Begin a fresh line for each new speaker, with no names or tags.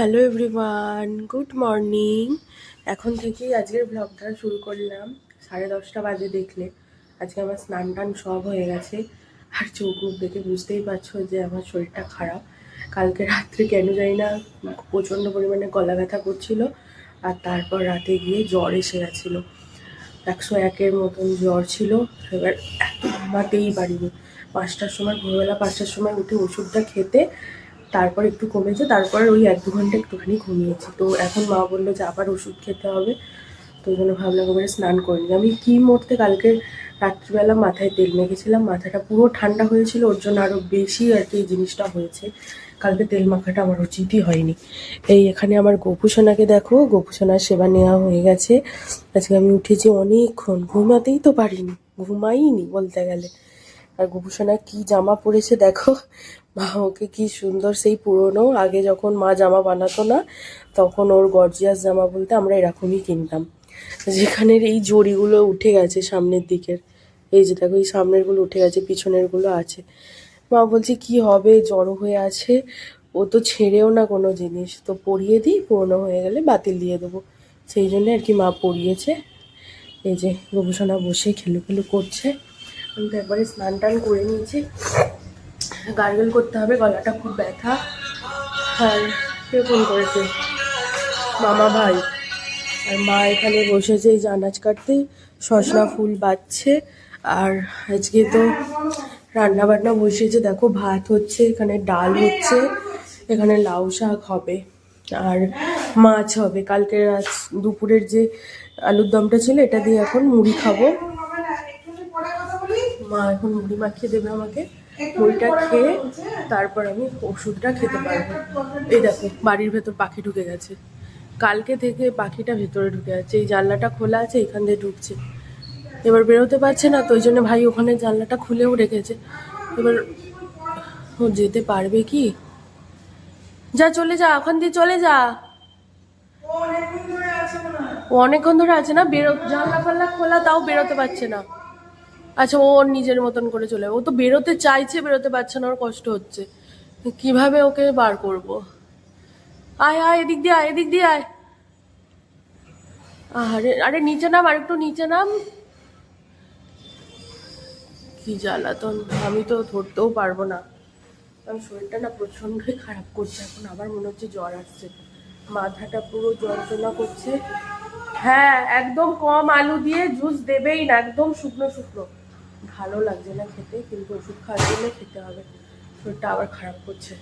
Hello everyone, good morning. এখন থেকেই আজকের ব্লগটা শুরু করলাম। 10:30 বাজে দেখলে। আজকে আমার স্নান টান সব হয়ে গেছে। আর চোখ মুখ দেখে বুঝতেই পারছো যে আমার শরীরটা খারাপ। কালকে রাত্রে কেন জানি না প্রচণ্ড পরিমাণে গলা ব্যথা করছিল। আর তারপর রাতে গিয়ে জ্বর এসে গেছিলো। 101-এর মতন জ্বর ছিল। এবার এত ঘুমাতেই পারিনি। 5টার সময়, ভোরবেলা 5টার সময় উঠে ওষুধটা খেতে তারপর একটু কমেছে। তারপর ওই 1-2 ঘন্টা একটুখানি ঘুমিয়েছি। তো এখন মা বললো যে আবার ওষুধ খেতে হবে। তো ওই জন্য ভাবলাম একবারে স্নান করে নিই। আমি কি মরতে কালকে রাত্রিবেলা মাথায় তেল মেখেছিলাম, মাথাটা পুরো ঠান্ডা হয়েছিল, ওর জন্য আরও বেশি আর কি এই জিনিসটা হয়েছে। কালকে তেল মাখাটা আমার উচিতই হয়নি। এই এখানে আমার গোপুসোনাকে দেখো, গোপুসোনার সেবা নেওয়া হয়ে গেছে। আজকে আমি উঠেছি অনেকক্ষণ, ঘুমাতেই তো পারিনি, ঘুমাইনি বলতে গেলে। আর গোপুসোনা কি জামা পরেছে দেখো, মা ওকে কি সুন্দর, সেই পুরনো আগে যখন মা জামা বানাতো না তখন ওর গর্জিয়াস জামা বলতে আমরা এরকমই কিনতাম। যেখানের এই জড়িগুলো উঠে গেছে সামনের দিকের, এই যে দেখো এই সামনেরগুলো উঠে গেছে, পিছনেরগুলো আছে। মা বলছে কি হবে, জড়ো হয়ে আছে, ও তো ছেড়েও না কোনো জিনিস, তো পরিয়ে দিই, পুরনো হয়ে গেলে বাতিল দিয়ে দেবো। সেই জন্য আর কি মা পরিয়েছে। এই যে গোপুসোনা বসে খেলু খেলু করছে। আমি তো একবারে স্নান টান করে নিয়েছি, গার্গল করতে হবে, গলাটা খুব ব্যথা। আর কে ফোন করেছে? মামা ভাই। আর মা এখানে বসেছে এই আনাজ কাটতে, সজনা ফুল বাচ্ছে। আর আজকে তো রান্না বান্না বসিয়েছে, দেখো ভাত হচ্ছে, এখানে ডাল হচ্ছে, এখানে লাউ শাক হবে, আর মাছ হবে। কালকে দুপুরের যে আলুর দমটা ছিল এটা দিয়ে এখন মুড়ি খাবো। মা এখন মুড়ি মাখিয়ে দেবে আমাকে, মুড়িটা খেয়ে তারপর আমি ওষুধটা খেতে পারবো। এই দেখো বাড়ির ভেতর পাখি ঢুকে গেছে, কালকে থেকে পাখিটা ভেতরে ঢুকে যাচ্ছে। এই জানলাটা খোলা আছে, এখান দিয়ে ঢুকছে, এবার বেরোতে পারছে না, তো ওই জন্য ভাই ওখানে জানলাটা খুলেও রেখেছে। এবার ও যেতে পারবে কি? যা চলে যা, ওখান দিয়ে চলে যা। ও অনেকক্ষণ ধরে আছে না, জানলা ফাল্লা খোলা তাও বেরোতে পারছে না। আচ্ছা ও ওর নিজের মতন করে চলে, ও তো বেরোতে চাইছে, বেরোতে পারছে না, ওর কষ্ট হচ্ছে। কিভাবে ওকে বার করব? আয় আয়, এদিক দিয়ে আয়, এদিক দিয়ে আয়। আরে আরে নিচে নাম, আর একটু নিচে নাম। কি জ্বালাতন, আমি তো ধরতেও পারবো না। আমার শরীরটা না প্রচণ্ডই খারাপ করছে, এখন আবার মনে হচ্ছে জ্বর আসছে, মাথাটা পুরো যন্ত্রণা করছে। হ্যাঁ একদম কম আলু দিয়ে জুস দেবেই না, একদম শুকনো শুকনো। ভালো লাগছে না খেতে, কিন্তু ওষুধ খাওয়ার জন্য খেতে হবে, শরীরটা আবার খারাপ করছে।